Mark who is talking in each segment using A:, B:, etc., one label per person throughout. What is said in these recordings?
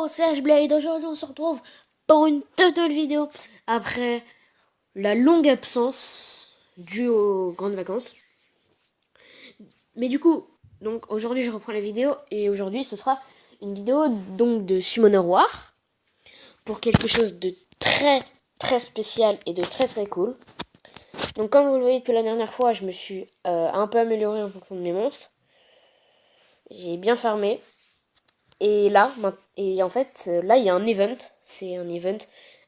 A: Yo, c'est Hblade, aujourd'hui on se retrouve pour une toute nouvelle vidéo après la longue absence due aux grandes vacances. Mais du coup, donc aujourd'hui je reprends la vidéo et aujourd'hui ce sera une vidéo donc de Summoner War pour quelque chose de très spécial et de très cool. Donc comme vous le voyez depuis la dernière fois, je me suis un peu amélioré en fonction de mes monstres. J'ai bien farmé. Et là, en fait, là, il y a un event. C'est un event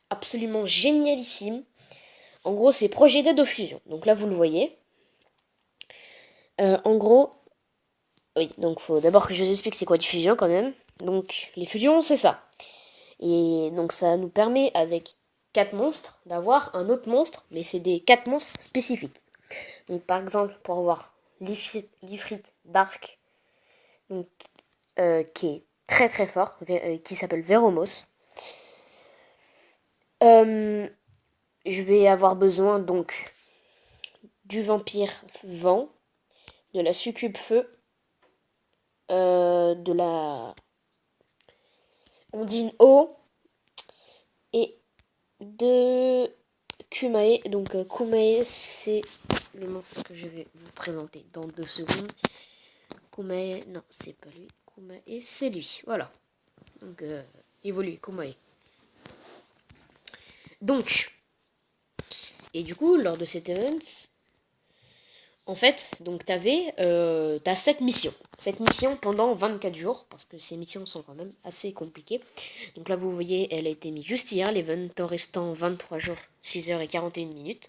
A: absolument génialissime. En gros, c'est projet d'aide aux fusions. Donc là, vous le voyez. En gros, oui, donc faut d'abord que je vous explique c'est quoi des fusions quand même. Donc, les fusions, c'est ça. Et donc, ça nous permet, avec 4 monstres, d'avoir un autre monstre, mais c'est des 4 monstres spécifiques. Donc, par exemple, pour avoir l'Ifrit Dark, donc, qui est très fort, qui s'appelle Veromos. Je vais avoir besoin donc du vampire vent, de la succube feu, de la ondine eau et de Kumae. Donc Kumae, c'est le monstre que je vais vous présenter dans 2 secondes. Kumae, non, c'est pas lui. Kumae, c'est lui. Voilà. Donc évolue Kumae. Donc, et du coup, lors de cet event, en fait, donc t'as 7 missions. 7 missions pendant 24 jours, parce que ces missions sont quand même assez compliquées. Donc là, vous voyez, elle a été mise juste hier, l'event, en restant 23 jours, 6h41 minutes.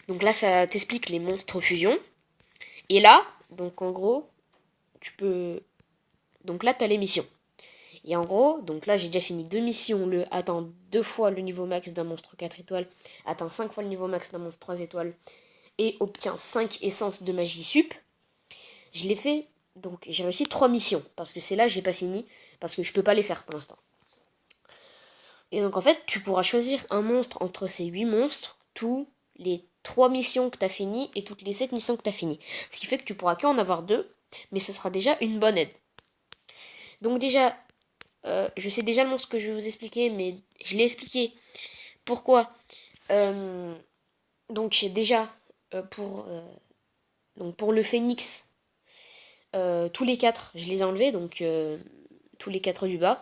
A: Donc là, ça t'explique les monstres fusion. Et là, donc en gros, tu peux... Donc là, t'as les missions. Et en gros, donc là, j'ai déjà fini 2 missions. Atteint 2 fois le niveau max d'un monstre 4 étoiles. Atteint 5 fois le niveau max d'un monstre 3 étoiles. Et obtient 5 essences de magie sup. Je l'ai fait, donc j'ai réussi 3 missions, parce que c'est là j'ai pas fini, parce que je peux pas les faire pour l'instant. Et donc en fait, tu pourras choisir un monstre entre ces 8 monstres, tous les 3 missions que t'as fini, et toutes les 7 missions que t'as fini. Ce qui fait que tu pourras qu'en avoir 2, mais ce sera déjà une bonne aide. Donc déjà, je sais déjà le monstre que je vais vous expliquer, mais je l'ai expliqué. Pourquoi donc déjà, donc pour le phénix, tous les 4, je les ai enlevés, donc tous les 4 du bas.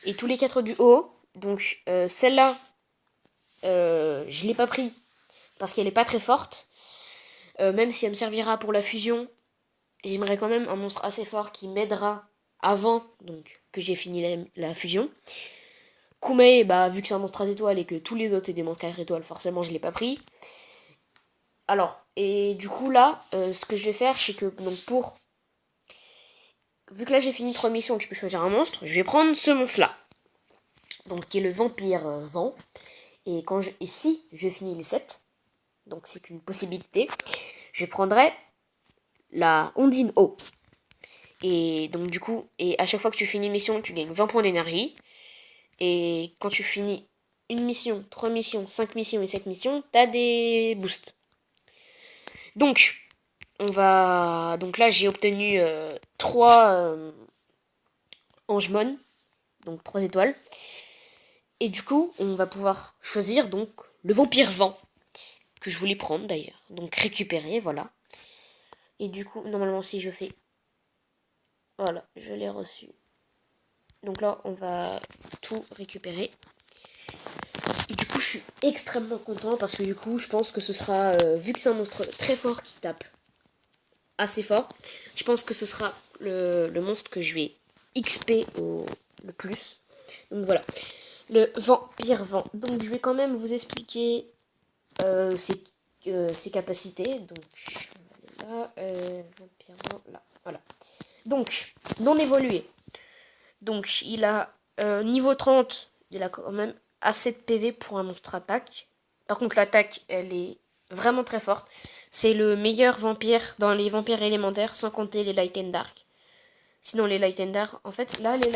A: Et tous les 4 du haut. Donc celle-là, je l'ai pas pris parce qu'elle est pas très forte. Même si elle me servira pour la fusion, j'aimerais quand même un monstre assez fort qui m'aidera avant donc que j'ai fini la fusion. Kumae, bah vu que c'est un monstre 3 étoiles et que tous les autres c'est des monstres 4 étoiles, forcément je l'ai pas pris. Alors, et du coup là, ce que je vais faire, c'est que donc vu que là j'ai fini 3 missions et que je peux choisir un monstre, je vais prendre ce monstre-là. Donc qui est le vampire vent. Et si je finis les 7, donc c'est une possibilité, je prendrai la ondine eau. Et donc du coup, et à chaque fois que tu finis une mission, tu gagnes 20 points d'énergie. Et quand tu finis une mission, 3 missions, 5 missions et 7 missions, t'as des boosts. Donc, donc là j'ai obtenu 3 Angemon, donc 3 étoiles. Et du coup, on va pouvoir choisir donc le vampire vent, que je voulais prendre d'ailleurs. Donc récupérer, voilà. Et du coup, normalement, si je fais... Voilà, je l'ai reçu. Donc là, on va tout récupérer. Et du coup, je suis extrêmement content parce que du coup, je pense que ce sera... vu que c'est un monstre très fort qui tape assez fort, je pense que ce sera le monstre que je vais XP le plus. Donc voilà. Le vampire vent. Donc je vais quand même vous expliquer ses capacités. Donc là, vampire vent, là, voilà. Donc, non évolué. Donc, il a niveau 30, il a quand même assez de PV pour un monstre attaque. Par contre, l'attaque, elle est vraiment très forte. C'est le meilleur vampire dans les vampires élémentaires, sans compter les Light and Dark. Sinon, les Light and Dark, en fait, là, les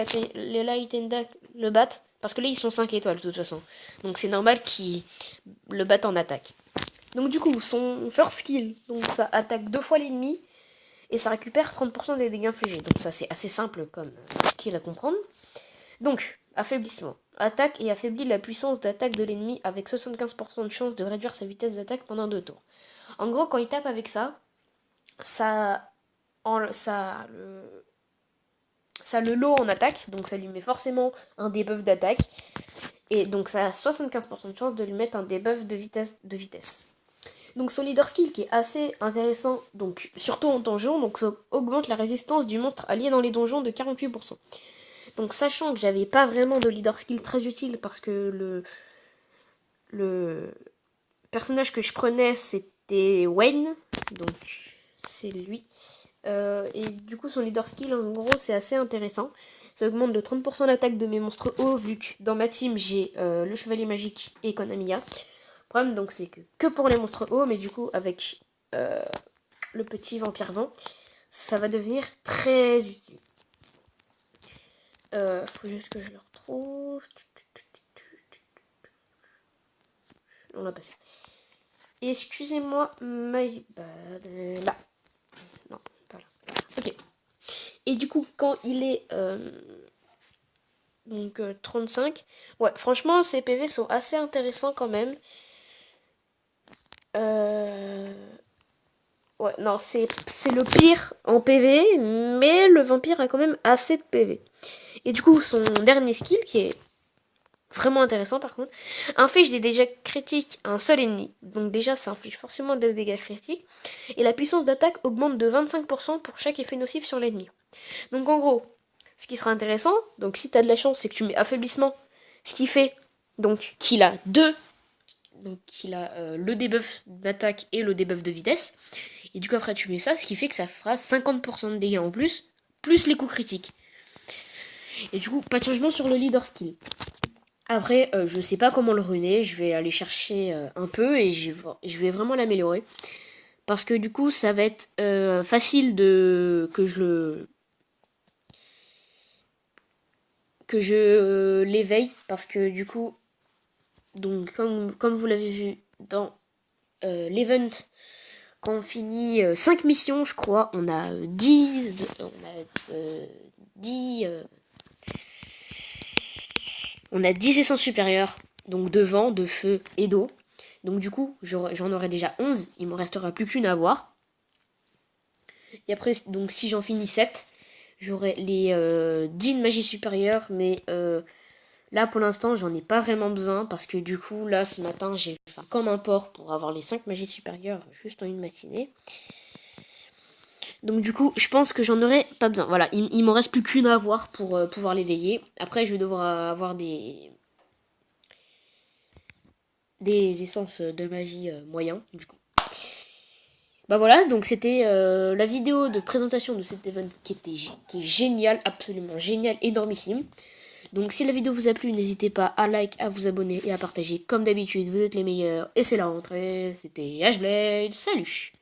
A: Light and Dark le battent, parce que là, ils sont 5 étoiles, de toute façon. Donc, c'est normal qu'ils le battent en attaque. Donc, du coup, son first skill, donc ça attaque 2 fois l'ennemi, et ça récupère 30% des dégâts infligés. Donc ça c'est assez simple comme skill à comprendre. Donc, affaiblissement. Attaque et affaiblit la puissance d'attaque de l'ennemi avec 75% de chance de réduire sa vitesse d'attaque pendant 2 tours. En gros, quand il tape avec ça, ça le lot en attaque, donc ça lui met forcément un debuff d'attaque. Et donc ça a 75% de chance de lui mettre un debuff de vitesse. Donc son leader skill qui est assez intéressant, donc surtout en donjon, donc ça augmente la résistance du monstre allié dans les donjons de 48%. Donc sachant que j'avais pas vraiment de leader skill très utile parce que le personnage que je prenais c'était Wayne, donc c'est lui. Et du coup son leader skill en gros c'est assez intéressant. Ça augmente de 30% l'attaque de mes monstres hauts vu que dans ma team j'ai le chevalier magique et Konamiya. Le problème donc c'est que pour les monstres hauts, mais du coup avec le petit vampire vent, ça va devenir très utile. Faut juste que je le retrouve. On l'a passé. Excusez-moi, my bad. Là. Non, pas là. Ok. Et du coup, quand il est donc 35, ouais, franchement, ces PV sont assez intéressants quand même. Ouais, non, c'est le pire en PV, mais le vampire a quand même assez de PV. Et du coup, son dernier skill, qui est vraiment intéressant par contre, inflige des dégâts critiques à un seul ennemi. Donc déjà, ça inflige forcément des dégâts critiques. Et la puissance d'attaque augmente de 25% pour chaque effet nocif sur l'ennemi. Donc en gros, ce qui sera intéressant, donc si t'as de la chance, c'est que tu mets affaiblissement, ce qui fait donc qu'il a le debuff d'attaque et le debuff de vitesse. Et du coup après tu mets ça, ce qui fait que ça fera 50% de dégâts en plus les coups critiques. Et du coup, pas de changement sur le leader skill. Après, je sais pas comment le runer, je vais aller chercher un peu et je vais vraiment l'améliorer. Parce que du coup, ça va être facile que je l'éveille. Parce que du coup, donc comme vous l'avez vu dans l'event, quand on finit 5 missions, je crois, on a 10 essences supérieures, donc de vent, de feu et d'eau. Donc du coup, j'en aurai déjà 11, il me restera plus qu'une à avoir. Et après, donc si j'en finis 7, j'aurai les 10 de magie supérieure, mais là pour l'instant j'en ai pas vraiment besoin, parce que du coup, là ce matin, j'ai fait comme un porc pour avoir les 5 magies supérieures juste en une matinée. Donc du coup, je pense que j'en aurai pas besoin. Voilà, il m'en reste plus qu'une à avoir pour pouvoir l'éveiller. Après, je vais devoir avoir des essences de magie moyen, du coup. Bah voilà, donc c'était la vidéo de présentation de cet event qui est génial, absolument génial, énormissime. Donc si la vidéo vous a plu, n'hésitez pas à like, à vous abonner et à partager. Comme d'habitude, vous êtes les meilleurs et c'est la rentrée. C'était Ashblade, salut!